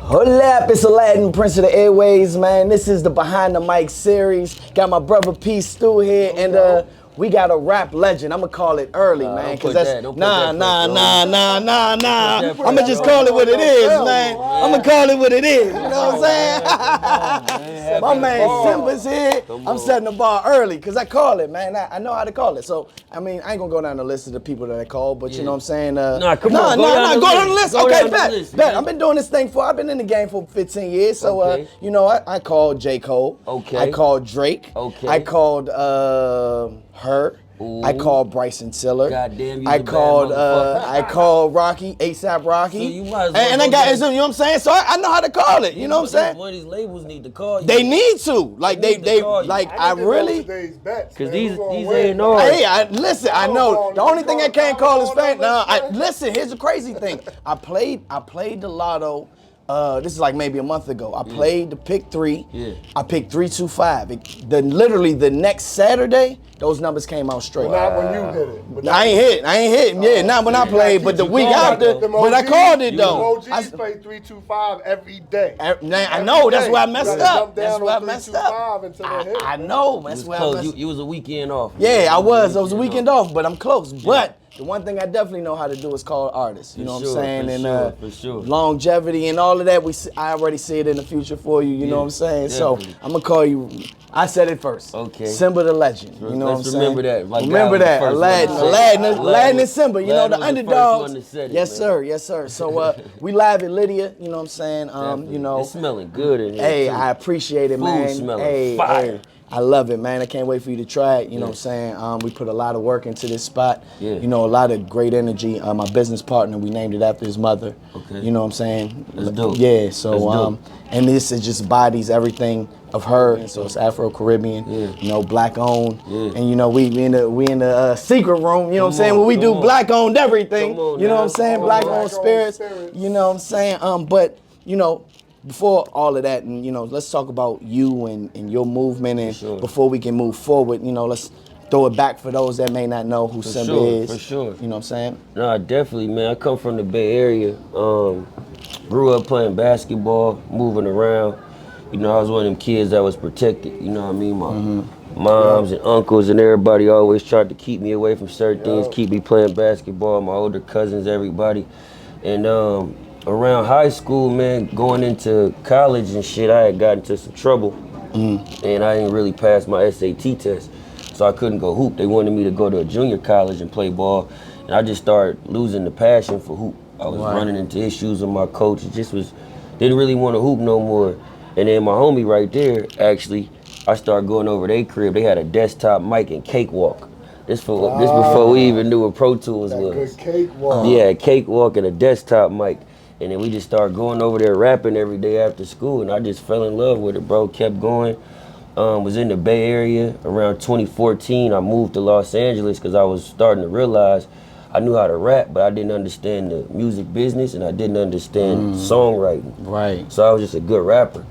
Hold up, it's Aladdin, Prince of the Airwayz, man. This is the Behind the Mic series. Got my brother P Stew here, and we got a rap legend. I'ma call it early, man, cause that's nah. I'ma just call it what it is, man. I'ma call it what it is. You know what I'm saying? My man Symba's here. I'm setting the bar early, cause I call it, man. I know how to call it. So I mean, I ain't gonna go down the list of the people that I call, but you know what I'm saying? Nah, come on, go down the list. Okay, bet. I've been doing this thing I've been in the game for 15 years. So you know, I called J. Cole. Okay. I called Drake. Okay. I called her. Ooh. I called Bryson Tiller. Goddamn, you I called Rocky, ASAP Rocky. So you might as well and I got, you know what I'm saying? So I know how to call it. You know what I'm saying? One of these labels need to call you. They need to. Like they like I really. Because these A&R. Hey, listen. I know the only thing I can't call is fame. Listen. Here's the crazy thing. I played the lotto. This is like maybe a month ago. I played the pick 3. Yeah. I picked 325. Literally the next Saturday, those numbers came out straight. Not when you hit it. But I ain't hit. Yeah, not when I played, but the week after. But I called it though. The OGs play 325 every day. I know. That's where I messed up. That's where I messed up. I know. That's where I messed up. You was a weekend off. Yeah, I was. I was a weekend off, but I'm close. But the one thing I definitely know how to do is call artists. You know what I'm saying? For sure. Longevity and all of that. I already see it in the future for you. You know what I'm saying? Definitely. So I'm gonna call you. I said it first. Okay. Symba the legend. You know what I'm saying? Remember that. Remember that. Aladdin and Symba. You know the underdogs. Yes, sir. Yes, sir. So we live at Lydia. You know what I'm saying? You know. It's smelling good in here. Hey, I appreciate it, man. Food smelling fire. I love it, man. I can't wait for you to try it. You know what I'm saying? We put a lot of work into this spot. Yeah. You know, a lot of great energy. My business partner, we named it after his mother. Okay. You know what I'm saying? That's dope. Yeah. So, That's dope. And this is just bodies everything of her. So it's Afro-Caribbean. Yeah. You know, black owned. Yeah. And you know, we in the secret room. You know what I'm saying? Where we do black owned everything. You know what I'm saying? Black owned spirits. You know what I'm saying? But you know. Before all of that, and you know, let's talk about you and your movement, and before we can move forward, you know, let's throw it back for those that may not know who Symba is. For sure. You know what I'm saying? Nah, definitely, man. I come from the Bay Area. Grew up playing basketball, moving around. You know, I was one of them kids that was protected. You know what I mean? My moms and uncles and everybody always tried to keep me away from certain things, keep me playing basketball. My older cousins, everybody, and around high school, man, going into college and shit, I had gotten into some trouble, and I didn't really pass my SAT test, so I couldn't go hoop. They wanted me to go to a junior college and play ball, and I just started losing the passion for hoop. I was running into issues with my coach. It just didn't really want to hoop no more. And then my homie right there, actually, I started going over their crib. They had a desktop mic and cakewalk. This before we even knew what Pro Tools was. Good cakewalk. Yeah, a cakewalk and a desktop mic. And then we just started going over there rapping every day after school, and I just fell in love with it, bro. Kept going. Was in the Bay Area. Around 2014, I moved to Los Angeles because I was starting to realize I knew how to rap, but I didn't understand the music business, and I didn't understand songwriting. Right. So I was just a good rapper.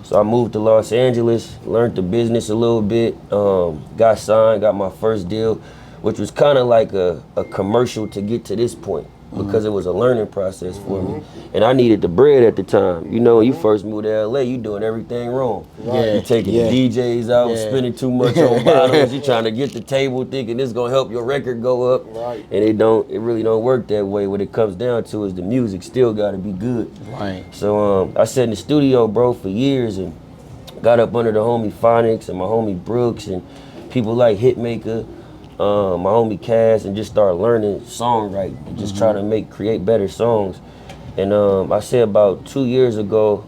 So I moved to Los Angeles, learned the business a little bit, got signed, got my first deal, which was kind of like a commercial to get to this point. Because it was a learning process for me. And I needed the bread at the time. You know, when you first moved to LA, you doing everything wrong. Yeah. You taking the DJs out, spending too much on bottles, you trying to get the table thinking this gonna help your record go up. Right. And it really don't work that way. What it comes down to is the music still gotta be good. Right. So I sat in the studio, bro, for years and got up under the homie Phonics and my homie Brooks and people like Hitmaker. My homie Cass, and just started learning songwriting and just trying to create better songs. And I say about 2 years ago,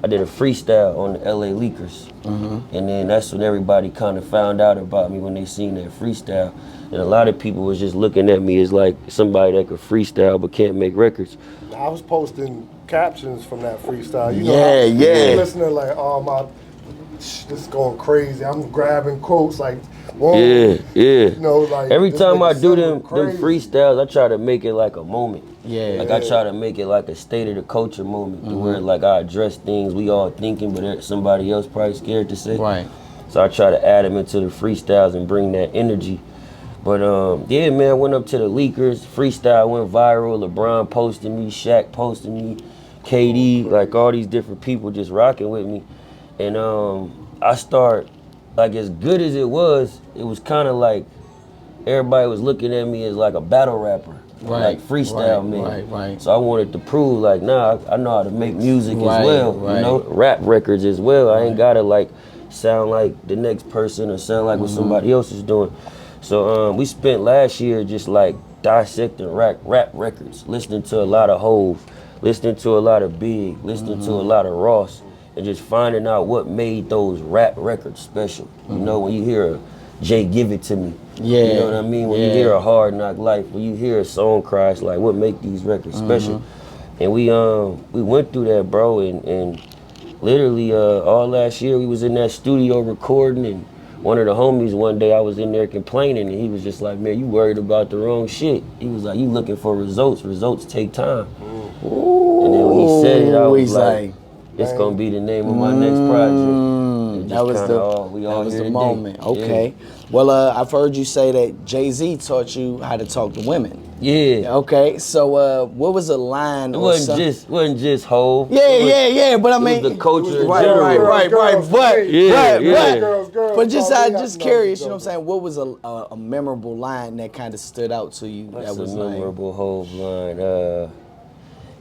I did a freestyle on the LA Leakers. And then that's when everybody kind of found out about me when they seen that freestyle. And a lot of people was just looking at me as like somebody that could freestyle but can't make records. I was posting captions from that freestyle. You Yeah. Listening like, oh my, this is going crazy. I'm grabbing quotes like, whoa. Yeah. You know, like every time I do them freestyles, I try to make it like a moment. Yeah. Like I try to make it like a state of the culture moment, to where like I address things we all thinking, but somebody else probably scared to say. Right. So I try to add them into the freestyles and bring that energy. But yeah, man, I went up to the Leakers. Freestyle went viral. LeBron posted me, Shaq posted me. KD, like all these different people just rocking with me. And I start, like as good as it was kind of like everybody was looking at me as like a battle rapper. Like freestyle man. Right. So I wanted to prove like, nah, I know how to make music as well, you know, rap records as well. I ain't gotta like sound like the next person or sound like what somebody else is doing. So we spent last year just like dissecting rap records, listening to a lot of Hove, listening to a lot of Big, listening to a lot of Ross, and just finding out what made those rap records special. You know, when you hear a Jay Give It To Me, you know what I mean? When you hear a Hard Knock Life, when you hear a song cry, it's like, what make these records special? And we went through that, bro, and literally all last year we was in that studio recording, and one of the homies one day I was in there complaining, and he was just like, man, you worried about the wrong shit. He was like, you looking for results. Results take time. And then when he said it, I was like, it's gonna be the name of my next project. That was the moment. Okay. Well, I've heard you say that Jay-Z taught you how to talk to women. Yeah. Okay. So, what was a line? It wasn't just Hove. Yeah. But I mean, the culture. Right. Girls, But just curious. You know what I'm saying? What was a memorable line that kind of stood out to you? That's that was a memorable Hove line.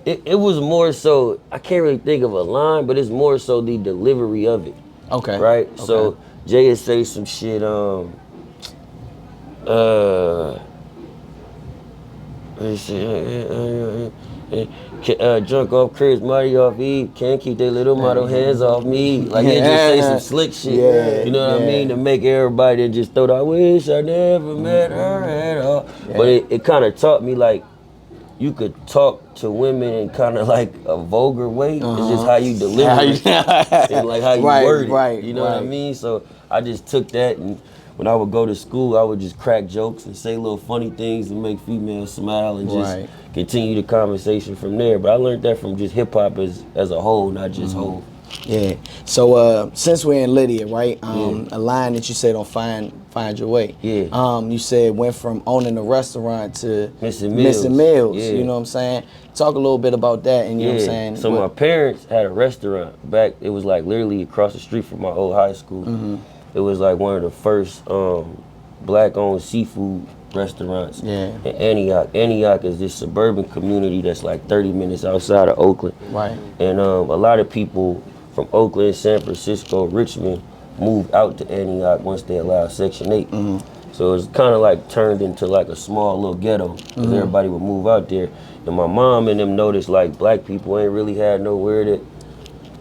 It was more so, I can't really think of a line, but it's more so the delivery of it. Okay. Right? Okay. So Jay would say some shit, drunk off Chris, Marty off Eve, can't keep their little model hands off me. Like he just say some slick shit. You know what I mean? To make everybody that just thought, I wish I never met her at all. But it kind of taught me like, you could talk to women in kind of like a vulgar way. It's just how you deliver it and like how you word it. You know what I mean? So I just took that, and when I would go to school, I would just crack jokes and say little funny things to make females smile and just continue the conversation from there. But I learned that from just hip hop as a whole, not just Hove. Yeah. So since we're in Lydia, right? A line that you said on Find Your Way. Yeah. You said went from owning a restaurant to Missing Meals. Yeah. You know what I'm saying? Talk a little bit about that, and you know what I'm saying? So my parents had a restaurant back, it was like literally across the street from my old high school. It was like one of the first black-owned seafood restaurants in Antioch. Antioch is this suburban community that's like 30 minutes outside of Oakland. Right. And a lot of people from Oakland, San Francisco, Richmond moved out to Antioch once they allowed Section 8. So it's kind of like turned into like a small little ghetto, because everybody would move out there. And my mom and them noticed like black people ain't really had nowhere to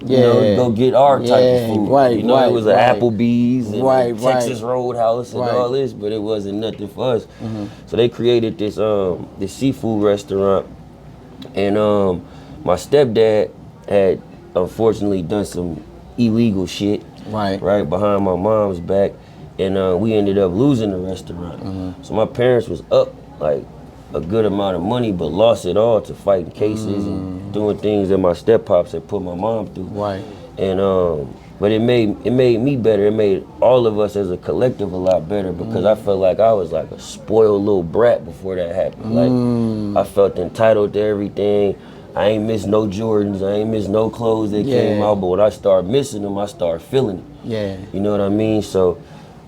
go get our type of food. You know, it was an Applebee's and a Texas Roadhouse and all this, but it wasn't nothing for us. So they created this this seafood restaurant, and my stepdad had unfortunately done some illegal shit right behind my mom's back, and we ended up losing the restaurant. So my parents was up like a good amount of money, but lost it all to fighting cases and doing things that my step-pops had put my mom through. And but it made me better. It made all of us as a collective a lot better, because I felt like I was like a spoiled little brat before that happened. Like I felt entitled to everything. I ain't miss no Jordans. I ain't miss no clothes that came out. But when I started missing them, I started feeling it. You know what I mean? So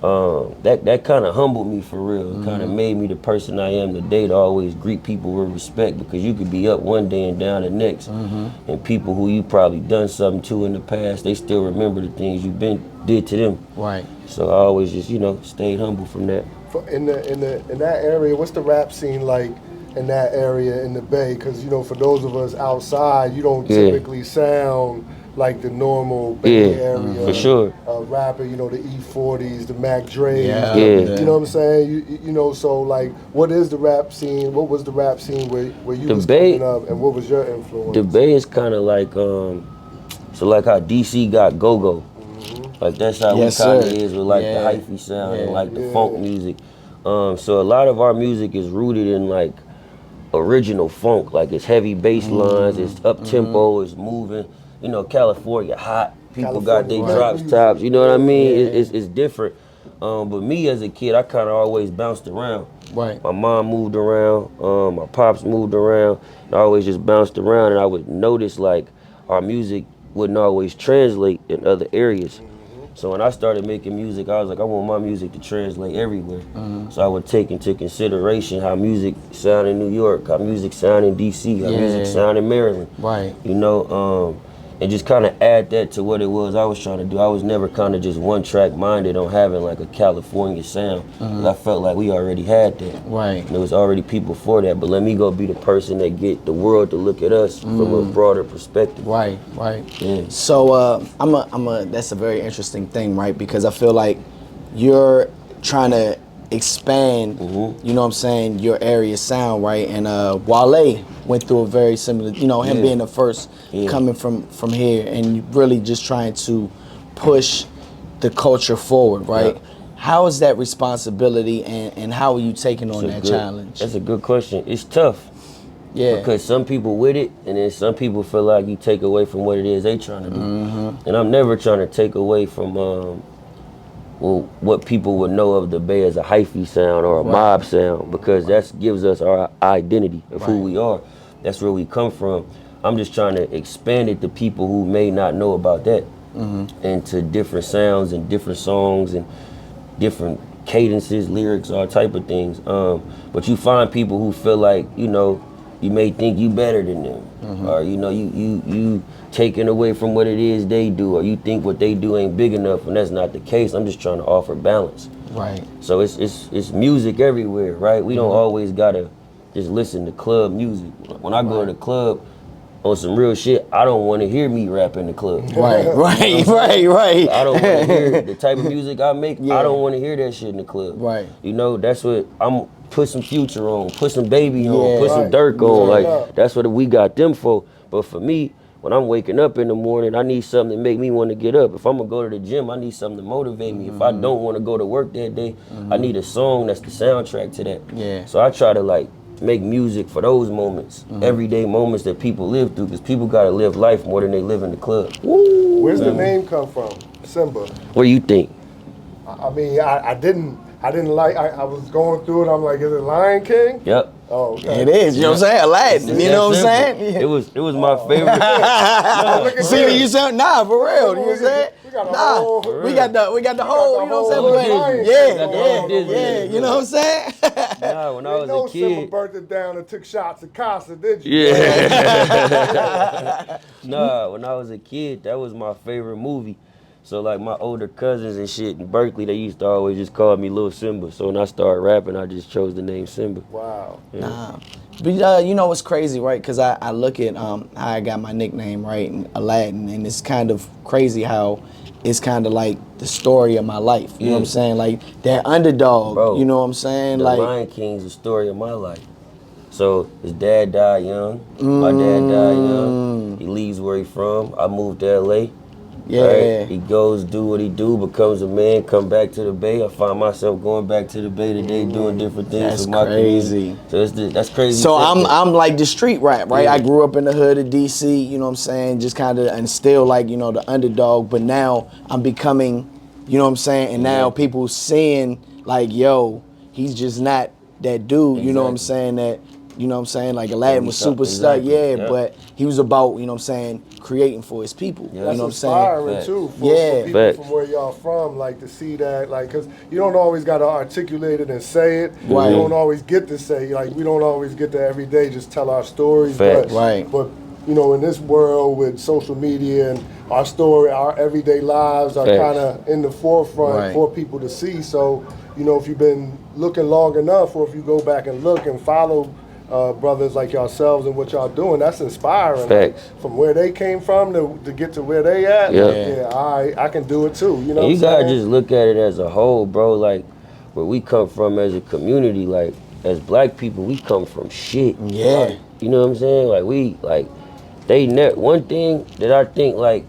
that kind of humbled me for real. It kind of made me the person I am today, to always greet people with respect, because you could be up one day and down the next. And people who you probably done something to in the past, they still remember the things you did to them. So I always just, stayed humble from that. In that area, what's the rap scene like in that area in the Bay? Because for those of us outside, you don't typically sound like the normal Bay Area for sure. Rapper, the E40s, the Mac Dre's, you know what I'm saying? So like, what is the rap scene? What was the rap scene where you was coming up, and what was your influence? The Bay is kind of like, so like how DC got go-go. Like that's how we kind of is with like the hyphy sound and like the funk music. So a lot of our music is rooted in like original funk, like it's heavy bass lines, it's up tempo, it's moving. California hot. People got their drops, tops. You know what I mean? It's different. But me as a kid, I kind of always bounced around. Right. My mom moved around, my pops moved around. And I always just bounced around, and I would notice like our music wouldn't always translate in other areas. So when I started making music, I was like, I want my music to translate everywhere. So I would take into consideration how music sound in New York, how music sound in DC, how music sound in Maryland. Right. You know, and just kind of add that to what it was I was trying to do. I was never kind of just one track minded on having like a California sound. 'Cause I felt like we already had that. Right. And there was already people for that. But let me go be the person that get the world to look at us from a broader perspective. Right, right. Yeah. So that's a very interesting thing, right? Because I feel like you're trying to expand, you know what I'm saying, your area sound, right? And Wale went through a very similar, you know, him being the first coming from here, and you really just trying to push the culture forward, right? Yeah. How is that responsibility, and how are you taking on that challenge? That's a good question. It's tough. Yeah. Because some people with it, and then some people feel like you take away from what it is they trying to do. And I'm never trying to take away from what people would know of the Bay as a hyphy sound or a mob sound, because that gives us our identity of who we are. That's where we come from. I'm just trying to expand it to people who may not know about that, into different sounds and different songs and different cadences, lyrics, all type of things. But you find people who feel like, you know, you may think you better than them, or you know, you taking away from what it is they do, or you think what they do ain't big enough, and that's not the case. I'm just trying to offer balance. Right. So it's music everywhere, right? We don't always gotta just listen to club music. When I go to the club on some real shit, I don't want to hear me rap in the club. Right. I don't want to hear the type of music I make. I don't want to hear that shit in the club. Right. You know, that's what I'm. Put some Future on, put some Baby on, put some Dirk on. Like that's what we got them for. But for me, when I'm waking up in the morning, I need something to make me want to get up. If I'm gonna go to the gym, I need something to motivate me. If I don't want to go to work that day, I need a song that's the soundtrack to that. Yeah. So I try to like make music for those moments, everyday moments that people live through, because people gotta live life more than they live in the club. Where's the name come from, Symba? What do you think? I mean, I didn't like. I was going through it. I'm like, is it Lion King? Yep. Oh, okay. It is, you know what I'm saying? Aladdin, you know what I'm saying? It was my favorite. See, you sound for real. You know what I'm saying? We got a whole. We got the whole. You know what I'm saying? Yeah. You know what I'm saying? Nah, when I was a kid. Symba burnt it down and took shots at Casa, did you? Yeah. Nah, when I was a kid, that was my favorite movie. So like my older cousins and shit in Berkeley, they used to always just call me Lil Symba. So when I started rapping, I just chose the name Symba. Wow. Yeah. Nah. But you know what's crazy, right? Because I look at how I got my nickname, right, Aladdin, and it's kind of crazy how it's kind of like the story of my life. You know what I'm saying? Like that underdog. Bro, you know what I'm saying? The Like Lion King's the story of my life. So his dad died young. My dad died young. He leaves where he from. I moved to LA. Yeah. Right? He goes, do what he do, becomes a man, come back to the Bay. I find myself going back to the Bay today, doing different things That's with my crazy. community. So that's crazy. So I'm like the street rap, right? Yeah. I grew up in the hood of DC, you know what I'm saying? Just kind of, and still like, you know, the underdog, but now I'm becoming, you know what I'm saying? And now people seeing like, yo, he's just not that dude, you know what I'm saying? That, you know what I'm saying? Like Aladdin was super stuck, but he was about, you know what I'm saying, creating for his people. Yeah. You know what I'm saying? Inspiring too for people from where y'all from, like to see that, like, cause you don't always gotta articulate it and say it. Right. You don't always get to say, like, we don't always get to every day just tell our stories. Facts. But you know, in this world with social media and our story, our everyday lives are kind of in the forefront for people to see. So, you know, if you've been looking long enough, or if you go back and look and follow brothers like yourselves and what y'all doing, that's inspiring. Like, from where they came from to get to where they at. I can do it too. You know, you gotta just look at it as a whole, bro. Like where we come from as a community, like as black people, we come from shit. Yeah. You know what I'm saying? Like one thing that I think like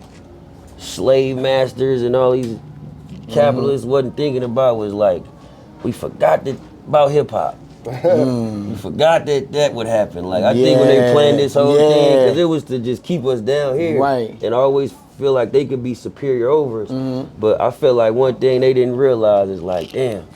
slave masters and all these capitalists wasn't thinking about was like we forgot about hip hop. You forgot that would happen. Like I think when they planned this whole thing, because it was to just keep us down here, and always feel like they could be superior over us. But I feel like one thing they didn't realize is like, damn,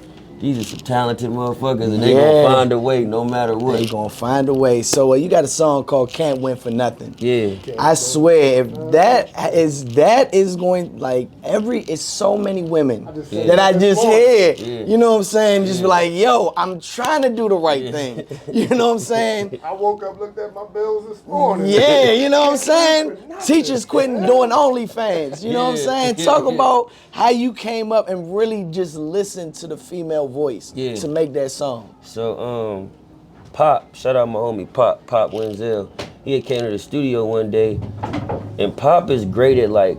these are some talented motherfuckers, and they gonna find a way no matter what. They gonna find a way. So you got a song called "Can't Win for Nothing." Yeah. I swear, if that is going like it's so many women that I just hear. Yeah. You know what I'm saying? Just be like, yo, I'm trying to do the right thing. You know what I'm saying? I woke up, looked at my bills this morning. Yeah, you know what I'm saying? Teachers quitting doing OnlyFans. You know what I'm saying? Talk about how you came up and really just listened to the female voice to make that song. So, Pop, shout out my homie Pop Wenzel. He had came to the studio one day, and Pop is great at like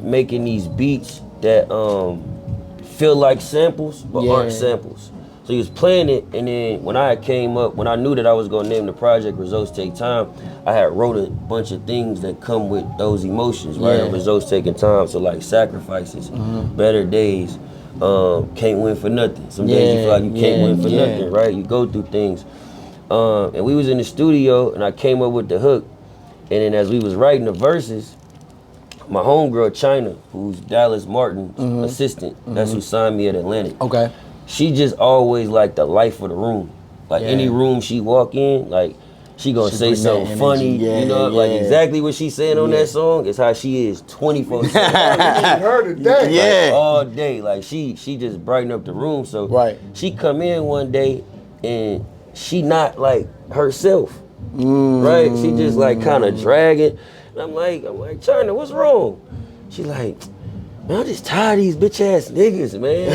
making these beats that feel like samples but aren't samples. So he was playing it, and then when I came up, when I knew that I was gonna name the project Results Take Time, I had wrote a bunch of things that come with those emotions, right? And results taking time, so like sacrifices, better days, can't win for nothing. Some days you feel like you can't win for nothing, right? You go through things. And we was in the studio, and I came up with the hook, and then as we was writing the verses, my homegirl China, who's Dallas Martin's assistant, that's who signed me at Atlantic. Okay. She just always like the life of the room. Like any room she walk in, like she gonna say something funny, you know, like exactly what she's saying on that song is how she is 24/7. Her today. Like, all day. Like she just brighten up the room. So she come in one day and she not like herself. Right? She just like kind of dragging. And I'm like, China, what's wrong? She like, man, I'm just tired of these bitch ass niggas, man.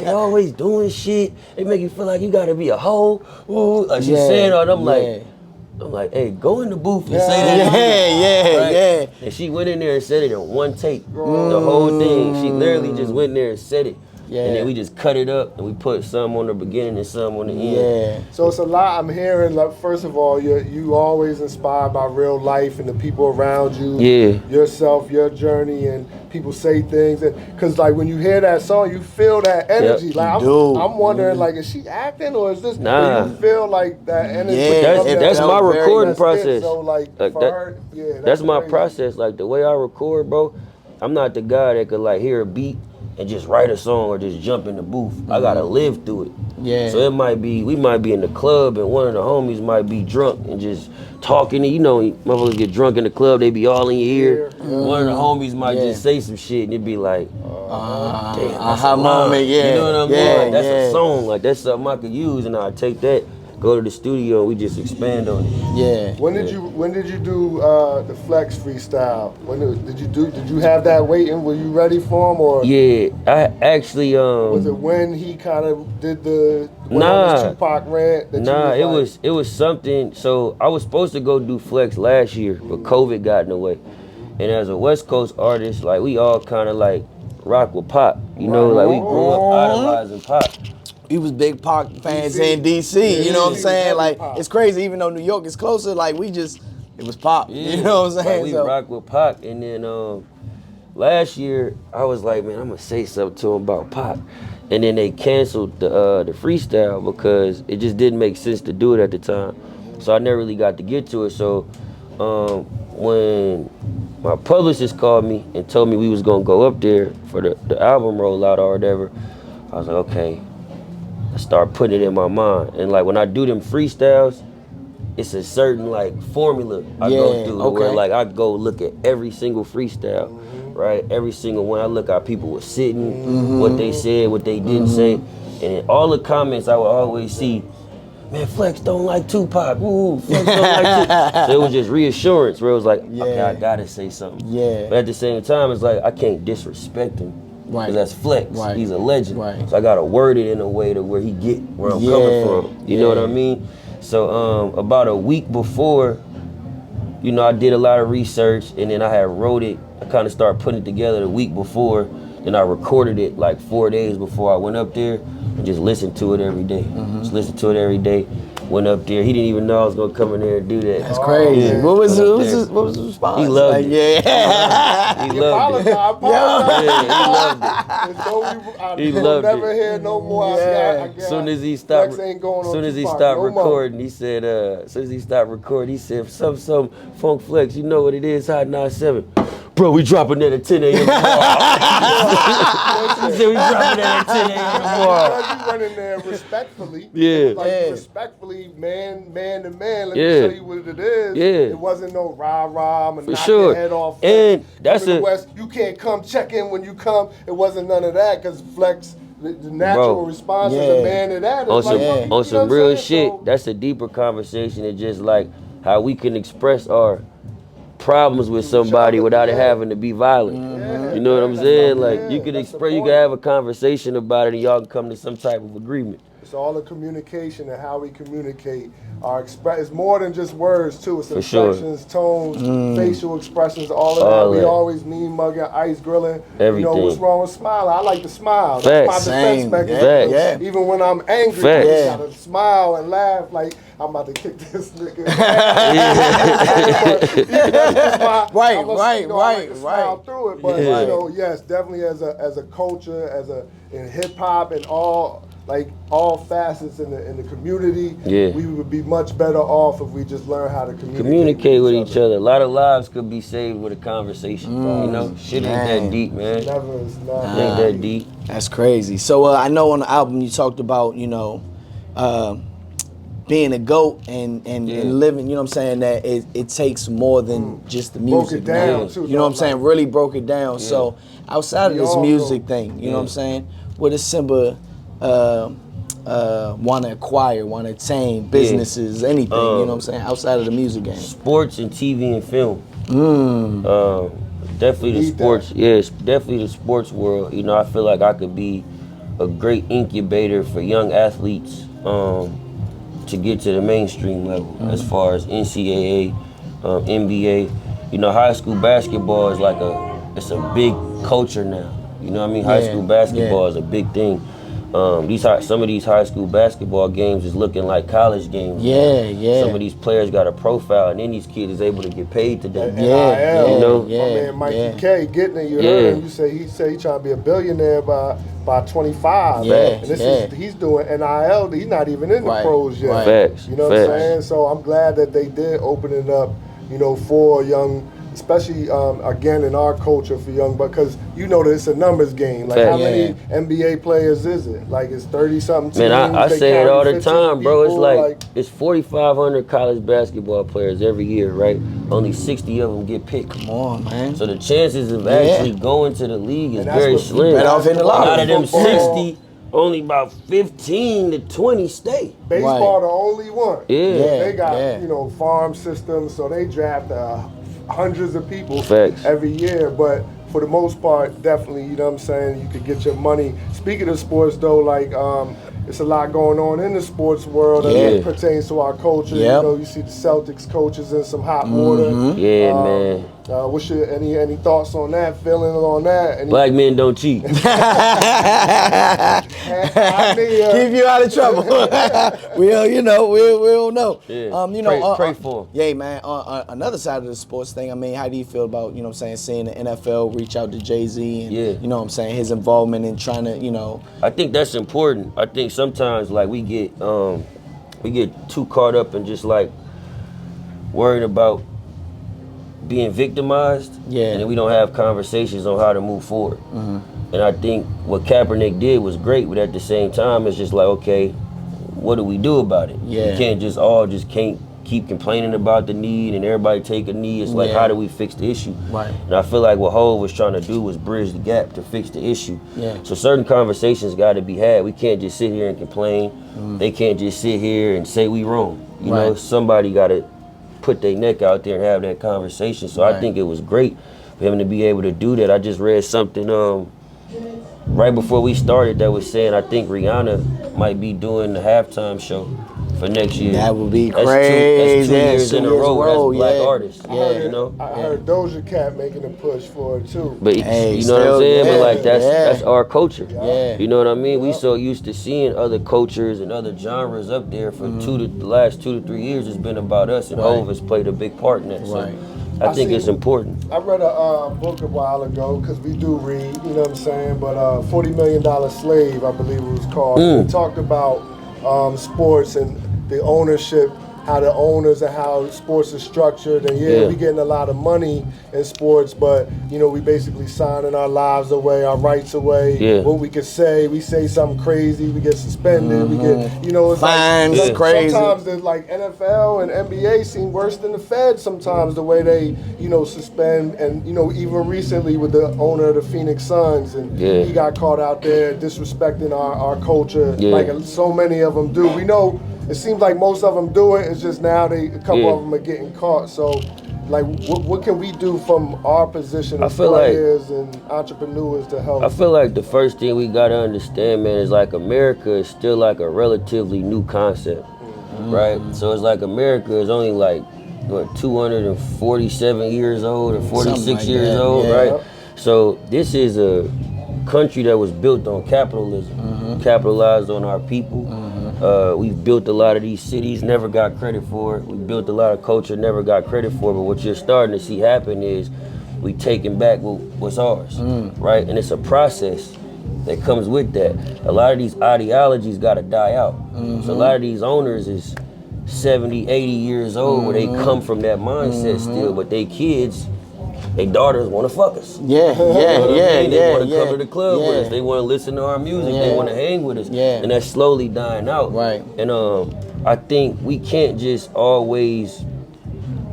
They always doing shit. They make you feel like you gotta be a hoe. Ooh, like she's saying all, I'm like, hey, go in the booth and say that. And she went in there and said it in one take. The whole thing. She literally just went in there and said it. And then we just cut it up and we put some on the beginning and some on the end. So it's a lot I'm hearing. Like, first of all, you always inspired by real life and the people around you, yourself, your journey, and people say things. Because like when you hear that song, you feel that energy. Like I'm wondering, like, is she acting or is this? Nah. You feel like that energy. That's my recording process. So like for her, that's my crazy. process. Like the way I record, bro. I'm not the guy that could like hear a beat and just write a song or just jump in the booth. I gotta live through it. So we might be in the club and one of the homies might be drunk and just talking. You know, motherfuckers get drunk in the club, they be all in your ear. One of the homies might just say some shit and it be like, damn, that's a moment. You know what I mean? Like, that's a song. Like that's something I could use, and I take that, go to the studio, and we just expand on it. When did you do the Flex freestyle? Did you have that waiting? Were you ready for him or? Yeah, I actually Was it when he kind of did the Tupac rant? It was something. So I was supposed to go do Flex last year, but COVID got in the way. And as a West Coast artist, like we all kind of like rock with Pop. You know, like we grew up idolizing Pop. We was big Pac fans in DC, you know what I'm saying? Like, it's crazy, even though New York is closer, like, it was Pop, you know what I'm saying? Like, we rock with Pac, and then last year, I was like, man, I'm gonna say something to him about Pac. And then they canceled the freestyle because it just didn't make sense to do it at the time. So I never really got to get to it. So when my publicist called me and told me we was gonna go up there for the album rollout or whatever, I was like, okay. I start putting it in my mind. And like when I do them freestyles, it's a certain like formula I go through where like I go look at every single freestyle, right? Every single one. I look how people were sitting, what they said, what they didn't say. And in all the comments I would always see, man, Flex don't like Tupac. Ooh, Flex don't like Tupac. So it was just reassurance where it was like, okay, I gotta say something. But at the same time, it's like I can't disrespect him. Because that's Flex. He's a legend. So I gotta word it in a way to where he get where I'm coming from. You know what I mean? So about a week before, you know, I did a lot of research and then I had wrote it. I kind of started putting it together the week before. Then I recorded it like 4 days before I went up there and just listened to it every day. Just listened to it every day. Went up there. He didn't even know I was gonna come in there and do that. That's crazy. Yeah. What was his response? He loved it. He loved it. I Yeah, he loved it. Never hear no more. Soon as he stopped recording, he said, some Funk Flex, you know what it is, Hot 97. bro, we dropping that at 10 a.m. He said we dropping that at 10 a.m. tomorrow. Because you went in there respectfully. Yeah. Like respectfully, man to man. Let me Yeah. tell you what it is. Yeah. It wasn't no rah-rah, I'm gonna knock sure. your head off. And that's in the West, you can't come check in when you come. It wasn't none of that because Flex, the natural response as a man to that is on some, like, well, on some real shit, so, that's a deeper conversation. It's just like how we can express our problems with somebody without it having to be violent. You know what I'm saying? Like you can express, you can have a conversation about it, and y'all can come to some type of agreement. It's all the communication and how we communicate. It's more than just words too. It's inflections, tones, facial expressions, all of that. We always mean mugging, ice grilling. Everything. You know what's wrong with smiling? I like to smile. Facts. That's my defense mechanism. Facts. Yeah. Even when I'm angry, I gotta smile and laugh like I'm about to kick this nigga. Right. Smile through it, but you know, yes, definitely as a culture, in hip hop and all facets in the community, we would be much better off if we just learn how to communicate with each other. A lot of lives could be saved with a conversation. You know, shit ain't that deep, man. It's not ain't that deep. That's crazy. So I know on the album you talked about, you know, being a GOAT and living, you know what I'm saying, that it takes more than just the music. Broke it down too. You know what I'm saying? Really broke it down. So outside of this music thing, you know what I'm saying, what does Symba want to acquire, want to attain, businesses, anything, you know what I'm saying, outside of the music game? Sports and TV and film. Definitely the sports, definitely the sports world. You know, I feel like I could be a great incubator for young athletes to get to the mainstream level as far as NCAA, NBA. You know, high school basketball is like it's a big culture now. You know what I mean? High school basketball is a big thing. Some of these high school basketball games is looking like college games. Some of these players got a profile, and then these kids is able to get paid today. You know, my man Mikey K getting it. You heard him. He said he trying to be a billionaire by 25. And he's doing NIL. He's not even in the pros yet. Facts. You know what I'm saying? So I'm glad that they did open it up. You know, for young. Especially again in our culture for young, because you know that it's a numbers game. Like how many NBA players is it? Like it's 30-something teams. Man, I say it all the time, bro. It's people, like it's 4,500 college basketball players every year, right? Only 60 of them get picked. Come on, man. So the chances of actually going to the league is very slim. Off in the out of them 60, only about 15 to 20 stay. Baseball the only one. They got you know farm systems, so they draft hundreds of people Facts. every year, but for the most part, definitely, you know what I'm saying, you could get your money. Speaking of sports though, like it's a lot going on in the sports world as it pertains to our culture. You know, you see the Celtics coaches in some hot water. Man. What's your any thoughts on that? Feelings on that? Black men don't cheat. Keep you out of trouble. we'll know. You know, pray for them. Yeah, man. Another side of the sports thing. I mean, how do you feel about, you know what I'm saying, seeing the NFL reach out to Jay-Z and you know what I'm saying, his involvement in trying to, you know. I think that's important. I think sometimes like we get too caught up in just like worried about being victimized, and then we don't have conversations on how to move forward. And I think what Kaepernick did was great, but at the same time, it's just like, okay, what do we do about it? You can't can't keep complaining about the need and everybody take a knee. It's like, how do we fix the issue? And I feel like what Hov was trying to do was bridge the gap to fix the issue. So certain conversations got to be had. We can't just sit here and complain. They can't just sit here and say we wrong. You know, somebody got to put their neck out there and have that conversation. So I think it was great for him to be able to do that. I just read something right before we started that was saying I think Rihanna might be doing the halftime show for next year. That would be that's crazy. 2 years in a row as Black artists. You know? I heard Doja Cat making a push for it too. But you know what I'm saying? But like that's our culture. You know what I mean? We so used to seeing other cultures and other genres up there for the last 2 to 3 years. It's been about us, and Hov has played a big part in that. So I think it's important. I read a book a while ago, because we do read, you know what I'm saying, but $40 Million Slave, I believe it was called. It talked about sports and the ownership how the owners and how sports is structured, and we getting a lot of money in sports, but you know, we basically signing our lives away, our rights away, what we could say. We say something crazy, we get suspended, we get, you know, it's fines, like, crazy. Sometimes the like NFL and NBA seem worse than the Fed sometimes, the way they, you know, suspend, and you know, even recently with the owner of the Phoenix Suns, and he got caught out there disrespecting our culture, like so many of them do. We know it seems like most of them do it. It's just now a couple of them are getting caught. So, like, what can we do from our position as players and entrepreneurs to help? I feel like the first thing we gotta understand, man, is like America is still like a relatively new concept, right? So it's like America is only like what 247 years old or 46 years old, right? So this is a country that was built on capitalism, capitalized on our people. We've built a lot of these cities, never got credit for it. We built a lot of culture, never got credit for it. But what you're starting to see happen is we taking back what's ours, right? And it's a process that comes with that. A lot of these ideologies got to die out. So a lot of these owners is 70, 80 years old where they come from that mindset still, but they kids, they daughters want to fuck us. They want to come to the club with us. They want to listen to our music. They want to hang with us. And that's slowly dying out. Right. And I think we can't just always,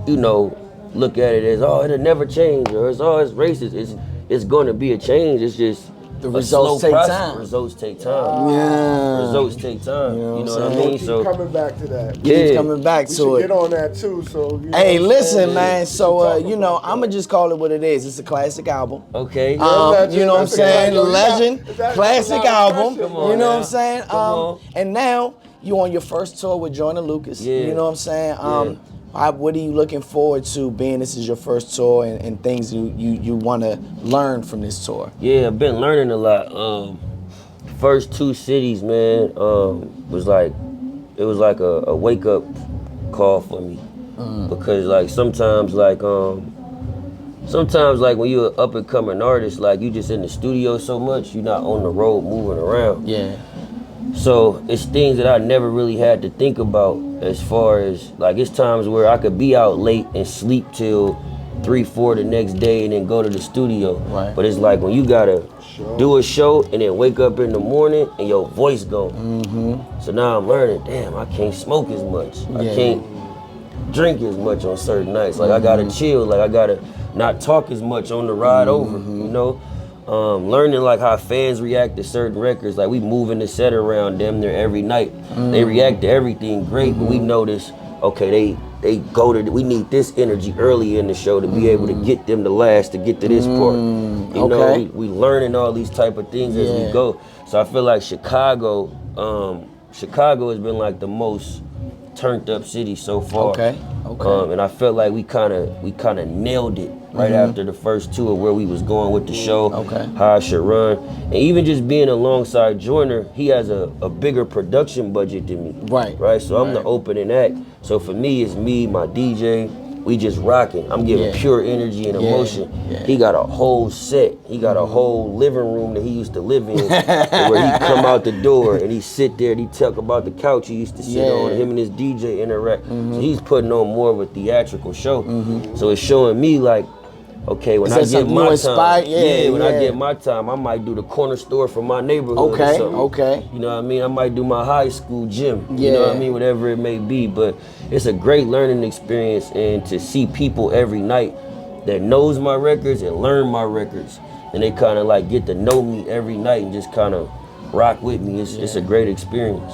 you know, look at it as, oh, it'll never change, or it's racist. It's going to be a change. It's just the results take time. Results take time. Results take time. You know what I mean? So coming back to that. Keep coming back to it. Get on that too. So you know, hey, listen, man. So you know, I'ma just call it what it is. It's a classic album. Okay. You know what I'm saying? Legend, classic album. Come on, you know what I'm saying? And now you on your first tour with Joyner Lucas. You know what I'm saying? What are you looking forward to, being this is your first tour, and things you want to learn from this tour? Yeah, I've been learning a lot. First two cities, man, was like a wake up call for me, because like sometimes like when you're an up and coming artist, like you just in the studio so much, you're not on the road moving around. So it's things that I never really had to think about, as far as like, it's times where I could be out late and sleep till 3, 4 the next day and then go to the studio. But it's like when you gotta do a show and then wake up in the morning and your voice gone. So now I'm learning, damn, I can't smoke as much. I can't drink as much on certain nights. Like I gotta chill, like I gotta not talk as much on the ride over, you know? Learning like how fans react to certain records. Like we moving the set around damn near every night. They react to everything great, but we notice, okay, they go to, we need this energy early in the show to be able to get them to last, to get to this part. You know, we learning all these type of things as we go. So I feel like Chicago has been like the most turned up city so far. And I felt like we kind of nailed it right after the first two of where we was going with the show, how I should run. And even just being alongside Joyner, he has a bigger production budget than me. Right? So I'm the opening act. So for me, it's me, my DJ, we just rocking. I'm giving pure energy and emotion. He got a whole set. He got a whole living room that he used to live in, where he come out the door and he sit there and he talk about the couch he used to sit on. Him and his DJ interact. So he's putting on more of a theatrical show. So it's showing me like, okay, when I get my time, when I get my time, I might do the corner store for my neighborhood or something. You know what I mean? I might do my high school gym. You know what I mean? Whatever it may be. But it's a great learning experience, and to see people every night that knows my records and learn my records, and they kind of like get to know me every night and just kind of rock with me. It's a great experience.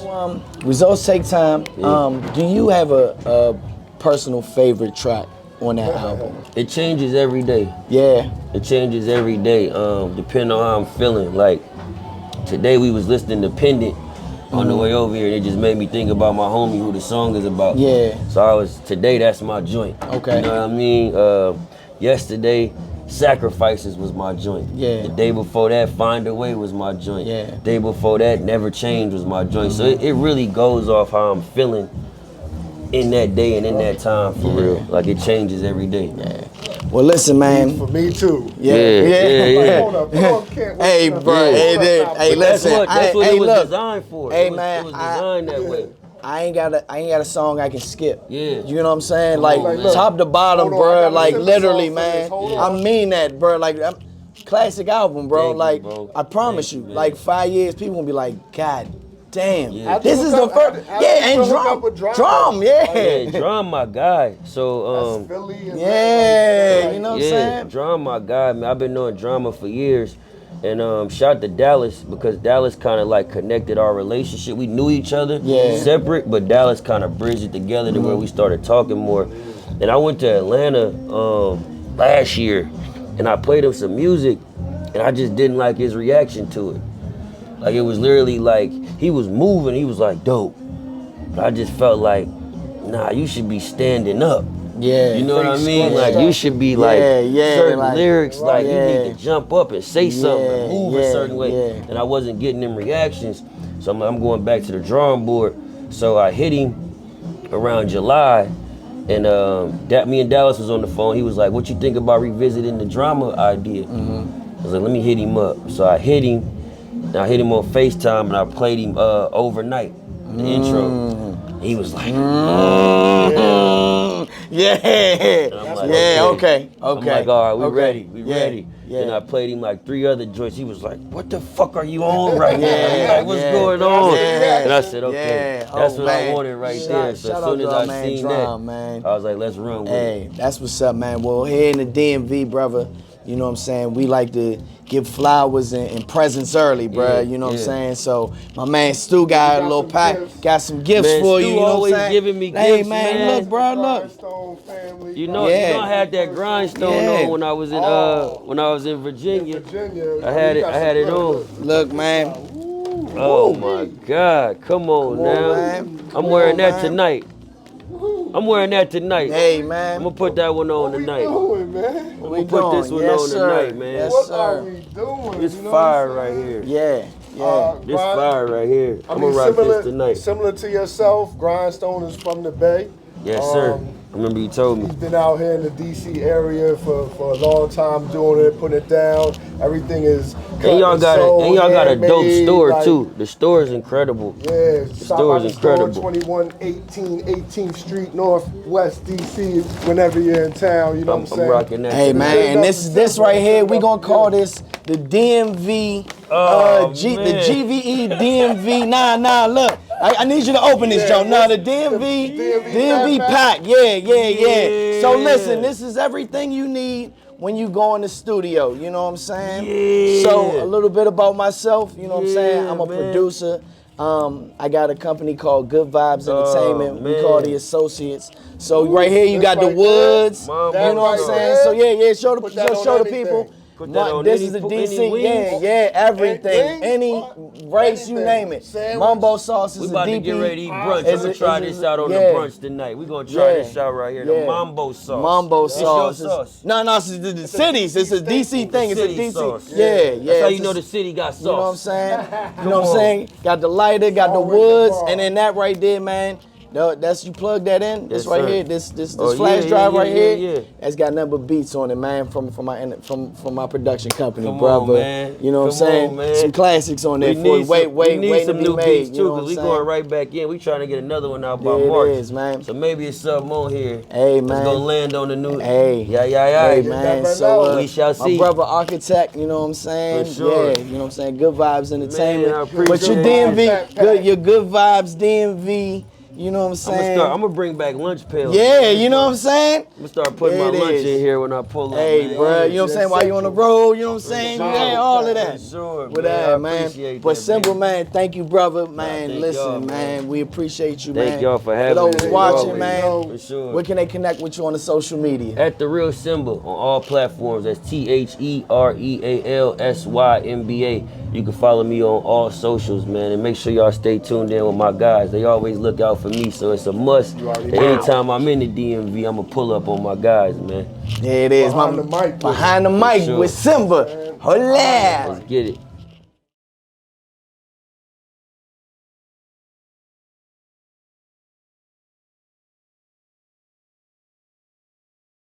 Results take time. Do you have a personal favorite track on that album? It changes every day. It changes every day, depending on how I'm feeling. Like today we was listening to Pendant on the way over here, and it just made me think about my homie who the song is about. So today that's my joint. You know what I mean? Yesterday, Sacrifices was my joint. The day before that, Find a Way was my joint. Day before that, Never Change was my joint. So it really goes off how I'm feeling in that day and in that time, for real. Like it changes every day. Well, listen, man. For me too. Hold up, hey, bro. Hey, listen. That's what it was look. designed for. Hey, It man. was designed that way. I ain't got a song I can skip. Yeah. You know what I'm saying? Like look, top to bottom, hold on, I bro. got a Like Symba literally, song for this. man. Hold I on. mean that, bro. Like classic album, bro. Thank you, Like bro. I promise Thank you, you, like man. 5 years, people gonna be like, God damn, Yeah. this is the first. I Yeah, and hook up with drum, Yeah, yeah. Drum my guy. So Philly and Yeah, like, you know what I'm yeah, saying? Drum my guy, man. I've been knowing Drama for years. And shout to Dallas because Dallas kind of like connected our relationship. We knew each other separate, but Dallas kind of bridged it together to where we started talking more. And I went to Atlanta last year and I played him some music and I just didn't like his reaction to it. Like it was literally like, he was moving, he was like, dope. But I just felt like, nah, you should be standing up. Yeah. You know what I mean? Yeah. Like you should be like certain like, lyrics, like you yeah. need to jump up and say something and move a certain way. Yeah. And I wasn't getting them reactions. So I'm going back to the drawing board. So I hit him around July and me and Dallas was on the phone. He was like, what you think about revisiting the drama idea? I was like, let me hit him up. So I hit him. And I hit him on FaceTime and I played him overnight, the intro. He was like, okay. I'm like, all right, we ready, we Yeah. ready. Yeah. And I played him like 3 other joints. He was like, what the fuck are you on right now? Yeah, He's like, what's yeah. going on? Yeah. And I said, okay, Yeah. that's Oh, what I man. wanted right Shout- there. So shout as out soon to as our I man seen Drum, that, man. I was like, let's run with Hey, it. that's what's up, man. Well, here in the DMV, brother, you know what I'm saying? We like to give flowers and presents early, bro. Yeah, You know what I'm yeah. saying? So my man Stu got a little some pack, gifts. got some gifts Man, for Stu you. You know always what I'm saying? giving me Hey, gifts, man, man. look, bro, look. Grindstone family. You know, Yeah. you know, I had that grindstone Yeah. on when I was in Virginia. Virginia. I had it on. Look, man. Oh my God! Come on now. man. I'm Come wearing on, that man. tonight. I'm wearing that tonight. Hey, I'm man. gonna put that one on What we tonight. doing, man? I'm We gonna put this doing? one Yes, on sir. tonight, man. Yes, What sir. are we doing? It's You know fire what I'm right saying? here. Yeah. This fire right here. I I'm mean, gonna rock this tonight. similar to yourself, Grindstone is from the Bay. Yes, sir. I remember you told me. He's been out here in the DC area for a long time doing it, putting it down. Everything is And y'all got a dope handmade, store like, too. The store is incredible. Yeah, The store is incredible. 2118 18th Street, Northwest DC. Whenever you're in town, you know what I'm I'm saying. rocking that. Hey, tonight. man, and this right here, we gonna call this the DMV, Oh, the man. GVE DMV. Nah, look, I need you to open this, Joe. Nah, the DMV pack. Yeah. So listen, this is everything you need when you go in the studio. You know what I'm saying? Yeah. So a little bit about myself. You know what I'm saying? I'm a man. producer. I got a company called Good Vibes Entertainment. We man. call the Associates. So right here you got the right there. Woods. Mom, You know what I'm right saying? there. So yeah, show Put that on the anything. people. Put that on This any is the any DC, wings. yeah, everything, Wings? any What? race, you Anything. name it. Sandwich? Mumbo sauce We is a about to DP. get ready to eat brunch. Is I'm gonna it- try is this it- out on the yeah. brunch tonight. We're gonna try this out right here. The Yeah. Mambo sauce. Mambo It's sauce. your sauce. No, it's the cities. It's a DC thing. It's a City DC. sauce. Yeah. That's how you it's know a- the city got sauce. You know what I'm saying? You know what I'm on. saying? Got the lighter, got the Always the woods, bar. and then that right there, man. No, that's you plug that in. This Yes, right sir. here, this Oh, flash yeah, drive yeah, right yeah, here. yeah. That's got nothing but beats on it, man. From my production company, Come on, brother. man. You know what I'm Come saying? on, man. Some classics on there We for need you. some, Wait we need to some be new made. beats You too, know because what we I'm going saying? right back in. We trying to get another one out by There it March. is, man. So maybe it's something on here. Hey, Let's man. go land on the new. Hey. Yeah. Hey, You man. never So know. We shall my see. brother architect, you know what I'm saying? For sure. Yeah, you know what I'm saying? Good Vibes Entertainment. I appreciate But your it. DMV, your Good Vibes DMV, you know what I'm saying? I'm gonna bring back lunch pails. Yeah, you know what I'm saying? I'm gonna start putting There my it lunch is. in here when I pull up. Hey, man. bro, you know what I'm saying? While you on the road, you know what I'm saying? sure. Yeah, all of that. For sure, With man. that, I man. appreciate But that, Symba, man. man, thank you, brother, man. thank Listen, y'all, man. we appreciate you, man. Thank y'all for having those me. watching, Always. man, For sure. where can they connect with you on the social media? At The Real Symba on all platforms. That's TheRealSymba. You can follow me on all socials, man, and make sure y'all stay tuned in with my guys. They always look out for me, so it's a must. already That know. anytime I'm in the DMV, I'ma pull up on my guys, man. Yeah, it is. Behind the mic with Behind the mic sure. with Symba. Hola. Let's get it.